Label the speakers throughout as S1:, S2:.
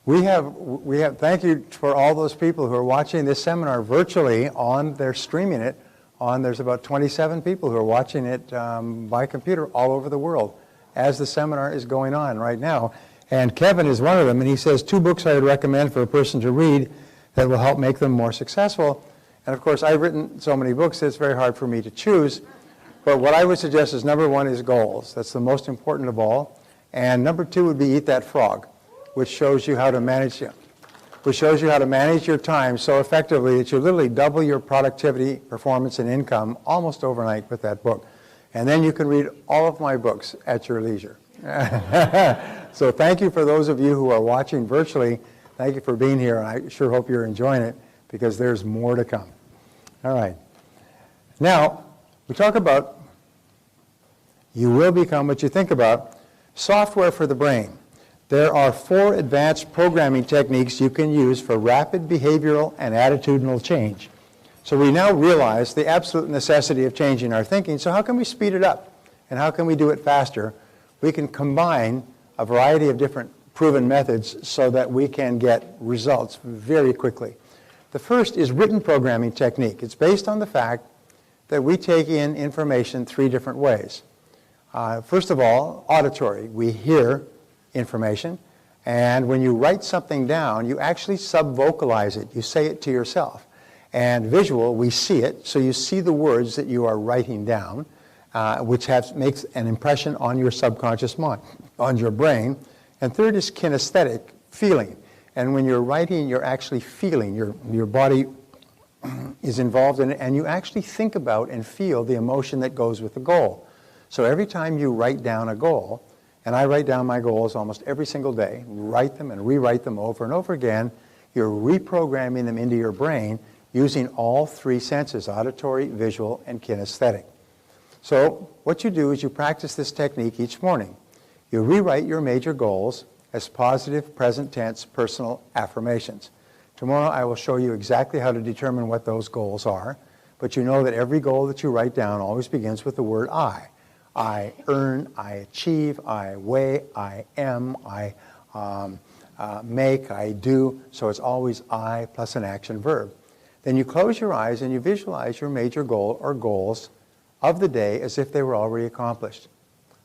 S1: Thank you for all those people who are watching this seminar virtually they're streaming it there's about 27 people who are watching it by computer all over the world as the seminar is going on right now. And Kevin is one of them, and he says 2 books I would recommend for a person to read that will help make them more successful. And of course, I've written so many books that it's very hard for me to choose. But what I would suggest is number 1 is goals. That's the most important of all. And number 2 would be Eat That Frog, which shows you how to manage your time so effectively that you literally double your productivity, performance, and income almost overnight with that book. And then you can read all of my books at your leisure. So thank you for those of you who are watching virtually. Thank you for being here. I sure hope you're enjoying it because there's more to come. All right. Now, we talk about you will become what you think about. Software for the brain. There are 4 advanced programming techniques you can use for rapid behavioral and attitudinal change. So we now realize the absolute necessity of changing our thinking. So how can we speed it up? And how can we do it faster? We can combine a variety of different proven methods so that we can get results very quickly. The first is written programming technique. It's based on the fact that we take in information 3 different ways. First of all, auditory. We hear information, and when you write something down, you actually sub-vocalize it. You say it to yourself. And visual, we see it, so you see the words that you are writing down, which makes an impression on your subconscious mind, on your brain. And third is kinesthetic, feeling. And when you're writing, you're actually feeling. Your body is involved in it, and you actually think about and feel the emotion that goes with the goal. So every time you write down a goal, and I write down my goals almost every single day, write them and rewrite them over and over again, you're reprogramming them into your brain using all 3 senses, auditory, visual, and kinesthetic. So what you do is you practice this technique each morning. You rewrite your major goals as positive, present tense, personal affirmations. Tomorrow I will show you exactly how to determine what those goals are, but you know that every goal that you write down always begins with the word I. I earn, I achieve, I weigh, I am, I make, I do. So it's always I plus an action verb. Then you close your eyes and you visualize your major goal or goals of the day as if they were already accomplished.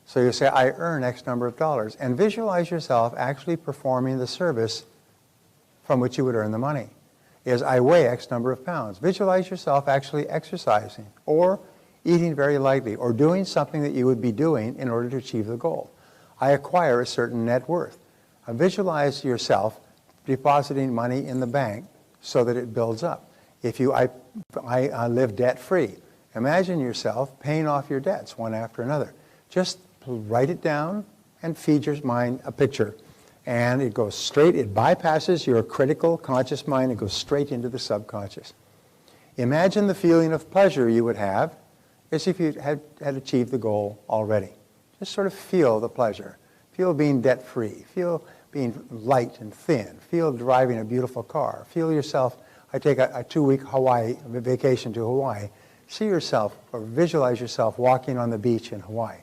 S1: So you say, I earn X number of dollars, and visualize yourself actually performing the service from which you would earn the money. Is I weigh X number of pounds. Visualize yourself actually exercising or eating very lightly or doing something that you would be doing in order to achieve the goal. I acquire a certain net worth. Visualize yourself depositing money in the bank so that it builds up. I live debt-free. Imagine yourself paying off your debts one after another. Just write it down and feed your mind a picture. And it goes straight, it bypasses your critical conscious mind and goes straight into the subconscious. Imagine the feeling of pleasure you would have as if you had achieved the goal already. Just sort of feel the pleasure. Feel being debt-free. Feel being light and thin. Feel driving a beautiful car. Feel yourself, I take a 2-week vacation to Hawaii. See yourself or visualize yourself walking on the beach in Hawaii.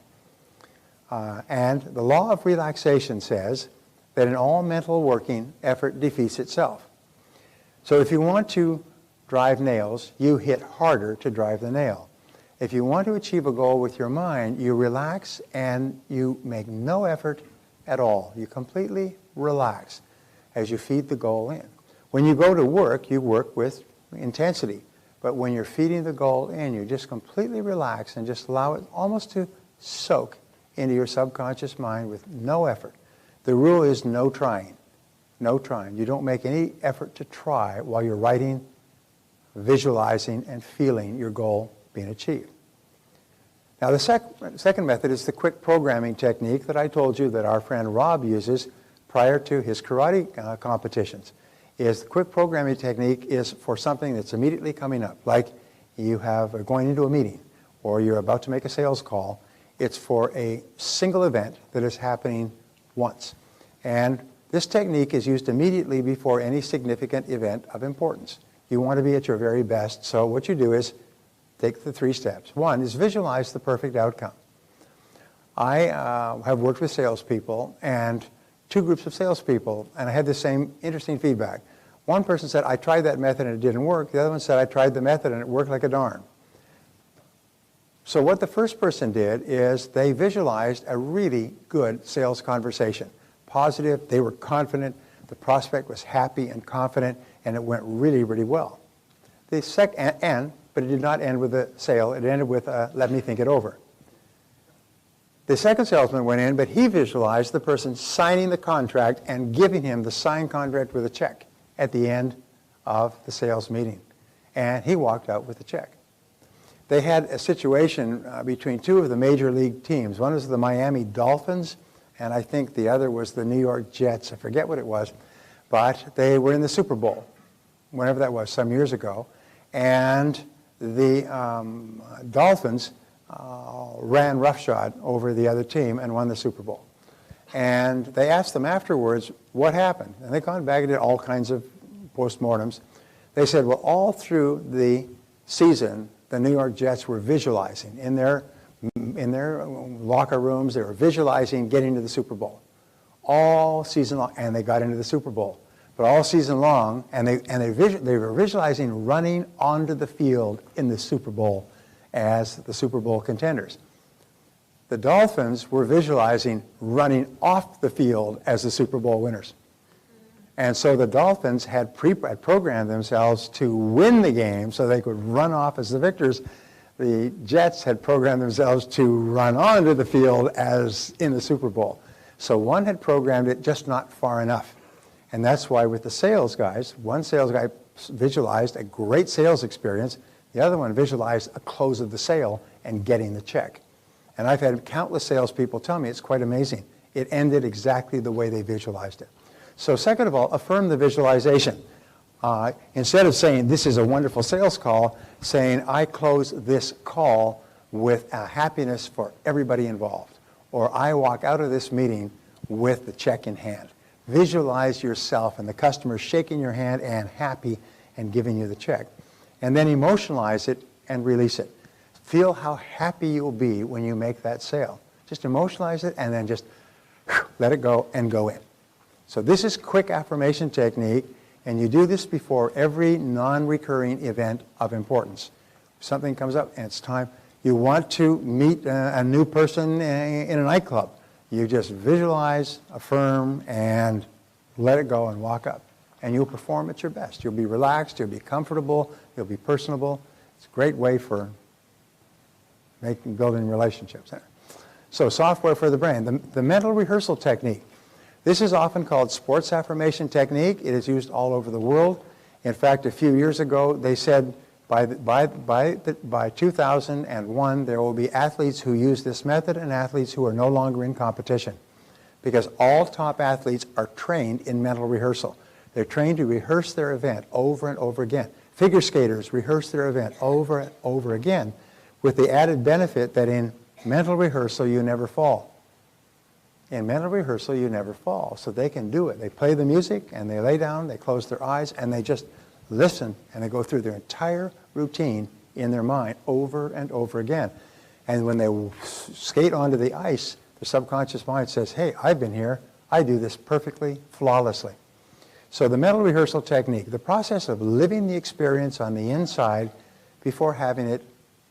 S1: And the law of relaxation says that in all mental working, effort defeats itself. So if you want to drive nails, you hit harder to drive the nail. If you want to achieve a goal with your mind, you relax and you make no effort at all. You completely relax as you feed the goal in. When you go to work, you work with intensity. But when you're feeding the goal in, you just completely relax and just allow it almost to soak into your subconscious mind with no effort. The rule is no trying. No trying. You don't make any effort to try while you're writing, visualizing, and feeling your goal being achieved. Now the second method is the quick programming technique that I told you that our friend Rob uses prior to his karate competitions. The quick programming technique is for something that's immediately coming up, like you are going into a meeting or you're about to make a sales call. It's for a single event that is happening once. And this technique is used immediately before any significant event of importance. You want to be at your very best, so what you do is take the 3 steps. 1 is visualize the perfect outcome. I have worked with salespeople, and two groups of salespeople, and I had the same interesting feedback. One person said, I tried that method and it didn't work. The other one said, I tried the method and it worked like a darn. So what the first person did is they visualized a really good sales conversation. Positive, they were confident, the prospect was happy and confident, and it went really, really well. But it did not end with a sale. It ended with a, let me think it over. The second salesman went in, but he visualized the person signing the contract and giving him the signed contract with a check at the end of the sales meeting. And he walked out with the check. They had a situation between two of the major league teams. One was the Miami Dolphins, and I think the other was the New York Jets. I forget what it was, but they were in the Super Bowl, whenever that was, some years ago. And the Dolphins ran roughshod over the other team and won the Super Bowl. And they asked them afterwards, what happened? And they gone back and did all kinds of postmortems. They said, well, all through the season, the New York Jets were visualizing in their locker rooms. They were visualizing getting to the Super Bowl all season long, and they got into the Super Bowl. But all season long, they were visualizing running onto the field in the Super Bowl as the Super Bowl contenders. The Dolphins were visualizing running off the field as the Super Bowl winners. And so the Dolphins had programmed themselves to win the game so they could run off as the victors. The Jets had programmed themselves to run onto the field as in the Super Bowl. So one had programmed it just not far enough. And that's why with the sales guys, one sales guy visualized a great sales experience. The other one visualized a close of the sale and getting the check. And I've had countless salespeople tell me it's quite amazing. It ended exactly the way they visualized it. So second of all, affirm the visualization. Instead of saying, this is a wonderful sales call, saying, I close this call with happiness for everybody involved. Or I walk out of this meeting with the check in hand. Visualize yourself and the customer shaking your hand and happy and giving you the check. And then emotionalize it and release it. Feel how happy you'll be when you make that sale. Just emotionalize it and then just let it go and go in. So this is quick affirmation technique, and you do this before every non-recurring event of importance. If something comes up and it's time, you want to meet a new person in a nightclub. You just visualize, affirm, and let it go and walk up. And you'll perform at your best. You'll be relaxed, you'll be comfortable, you'll be personable. It's a great way for building relationships. So software for the brain. The mental rehearsal technique. This is often called sports affirmation technique. It is used all over the world. In fact, a few years ago, they said by 2001, there will be athletes who use this method and athletes who are no longer in competition, because all top athletes are trained in mental rehearsal. They're trained to rehearse their event over and over again. Figure skaters rehearse their event over and over again, with the added benefit that in mental rehearsal, you never fall. In mental rehearsal, you never fall. So they can do it. They play the music, and they lay down, they close their eyes, and they just listen, and they go through their entire routine in their mind over and over again. And when they skate onto the ice, the subconscious mind says, hey, I've been here. I do this perfectly, flawlessly. So the mental rehearsal technique, the process of living the experience on the inside before having it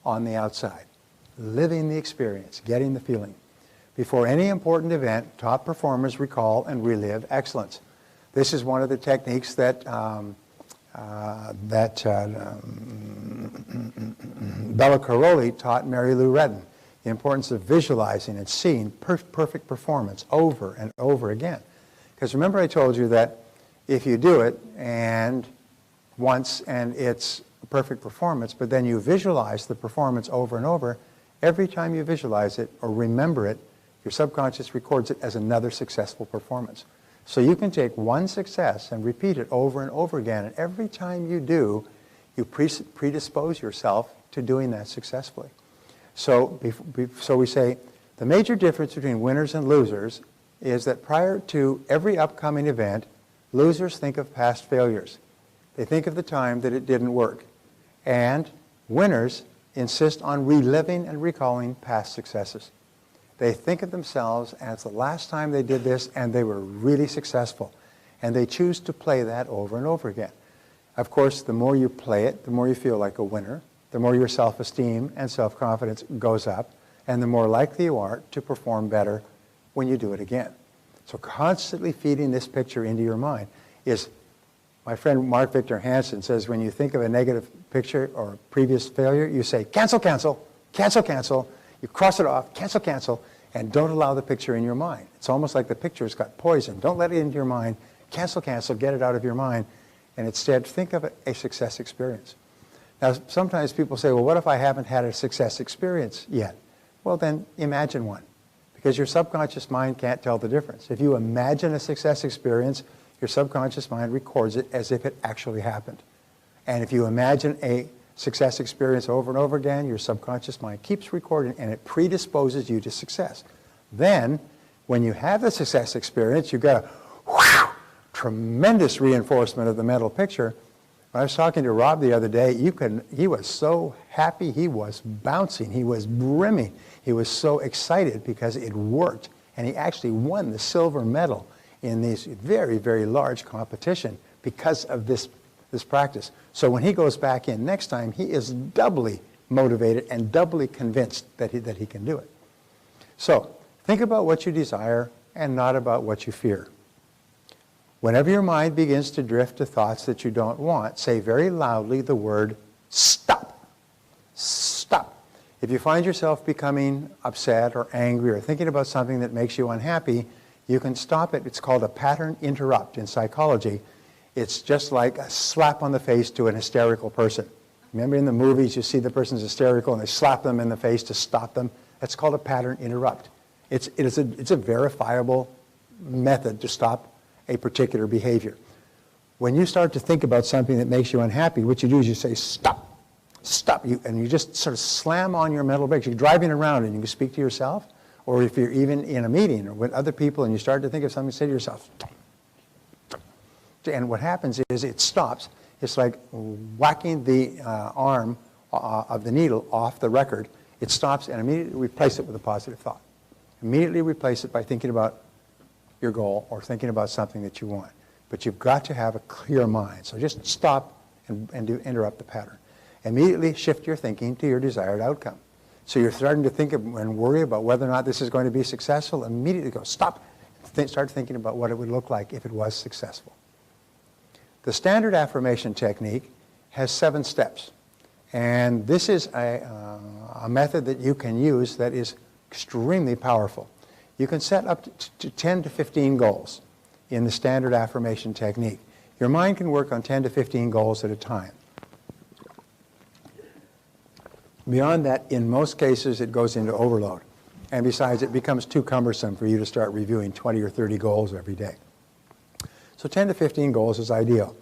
S1: on the outside. Living the experience, getting the feeling. Before any important event, top performers recall and relive excellence. This is one of the techniques that Bella Caroli taught Mary Lou Retton, the importance of visualizing and seeing perfect performance over and over again. Because remember I told you that if you do it and once and it's a perfect performance, but then you visualize the performance over and over, every time you visualize it or remember it, your subconscious records it as another successful performance. So you can take one success and repeat it over and over again, and every time you do, you predispose yourself to doing that successfully. So we say the major difference between winners and losers is that prior to every upcoming event, losers think of past failures. They think of the time that it didn't work. And winners insist on reliving and recalling past successes. They think of themselves as the last time they did this and they were really successful. And they choose to play that over and over again. Of course, the more you play it, the more you feel like a winner, the more your self-esteem and self-confidence goes up, and the more likely you are to perform better when you do it again. So constantly feeding this picture into your mind is, my friend Mark Victor Hansen says, when you think of a negative picture or a previous failure, you say, cancel, cancel, cancel, cancel. You cross it off, cancel, cancel, and don't allow the picture in your mind. It's almost like the picture's got poison. Don't let it into your mind. Cancel, cancel, get it out of your mind, and instead think of it a success experience. Now, sometimes people say, well, what if I haven't had a success experience yet? Well, then imagine one, because your subconscious mind can't tell the difference. If you imagine a success experience, your subconscious mind records it as if it actually happened. And if you imagine a success experience over and over again, your subconscious mind keeps recording, and it predisposes you to success. Then, when you have the success experience, you've got a tremendous reinforcement of the mental picture. When I was talking to Rob the other day, he was so happy, he was bouncing, he was brimming, he was so excited because it worked, and he actually won the silver medal in this very, very large competition because of this practice. So when he goes back in next time, he is doubly motivated and doubly convinced that he can do it. So think about what you desire and not about what you fear. Whenever your mind begins to drift to thoughts that you don't want, say very loudly the word stop. Stop. If you find yourself becoming upset or angry or thinking about something that makes you unhappy, you can stop it. It's called a pattern interrupt in psychology. It's just like a slap on the face to an hysterical person. Remember in the movies you see the person's hysterical and they slap them in the face to stop them? That's called a pattern interrupt. It's a verifiable method to stop a particular behavior. When you start to think about something that makes you unhappy, what you do is you say, stop, stop, and you just sort of slam on your mental brakes. You're driving around and you can speak to yourself, or if you're even in a meeting or with other people and you start to think of something, say to yourself, stop. And what happens is it stops. It's like whacking the arm of the needle off the record. It stops and immediately replace it with a positive thought. Immediately replace it by thinking about your goal or thinking about something that you want. But you've got to have a clear mind. So just stop and interrupt the pattern. Immediately shift your thinking to your desired outcome. So you're starting to think and worry about whether or not this is going to be successful. Immediately go, stop. Start thinking about what it would look like if it was successful. The standard affirmation technique has 7 steps. And this is a method that you can use that is extremely powerful. You can set up to 10 to 15 goals in the standard affirmation technique. Your mind can work on 10 to 15 goals at a time. Beyond that, in most cases, it goes into overload. And besides, it becomes too cumbersome for you to start reviewing 20 or 30 goals every day. So 10 to 15 goals is ideal.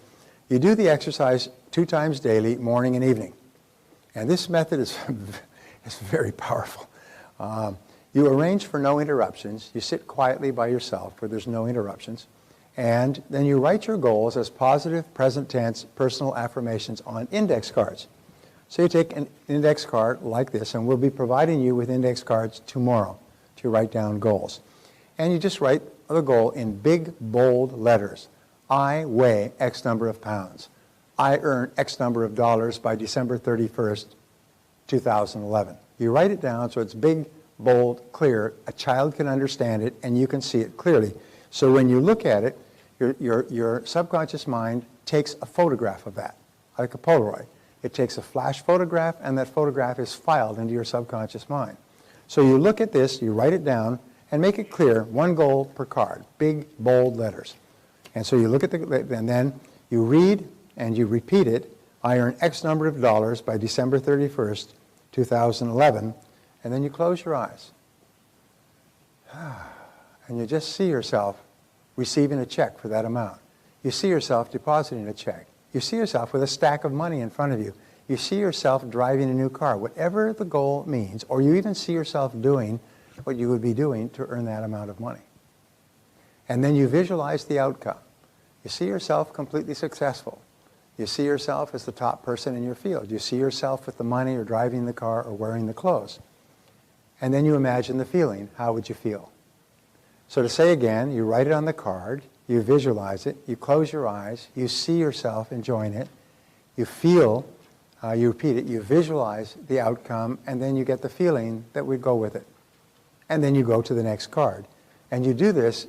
S1: You do the exercise 2 times daily, morning and evening. And this method is very powerful. You arrange for no interruptions. You sit quietly by yourself where there's no interruptions. And then you write your goals as positive, present tense, personal affirmations on index cards. So you take an index card like this, and we'll be providing you with index cards tomorrow to write down goals. And you just write the goal in big, bold letters. I weigh X number of pounds. I earn X number of dollars by December 31st, 2011. You write it down so it's big, bold, clear. A child can understand it, and you can see it clearly. So when you look at it, your subconscious mind takes a photograph of that, like a Polaroid. It takes a flash photograph, and that photograph is filed into your subconscious mind. So you look at this, you write it down, and make it clear, 1 goal per card, big, bold letters. And so you look at and then you read and you repeat it. I earn X number of dollars by December 31st, 2011. And then you close your eyes. And you just see yourself receiving a check for that amount. You see yourself depositing a check. You see yourself with a stack of money in front of you. You see yourself driving a new car, whatever the goal means, or you even see yourself doing what you would be doing to earn that amount of money. And then you visualize the outcome. You see yourself completely successful. You see yourself as the top person in your field. You see yourself with the money or driving the car or wearing the clothes. and then you imagine the feeling. How would you feel? So to say again, you write it on the card, you visualize it, you close your eyes, you see yourself enjoying it, you feel, you repeat it, you visualize the outcome, and then you get the feeling that would go with it. And then you go to the next card. And you do this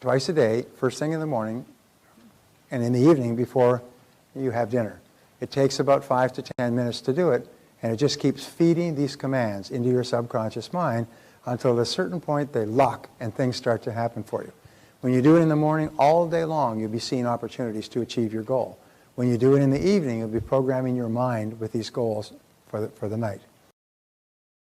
S1: twice a day, first thing in the morning and in the evening before you have dinner. It takes about 5 to 10 minutes to do it, and it just keeps feeding these commands into your subconscious mind until at a certain point they lock and things start to happen for you. When you do it in the morning, all day long, you'll be seeing opportunities to achieve your goal. When you do it in the evening, you'll be programming your mind with these goals for the night.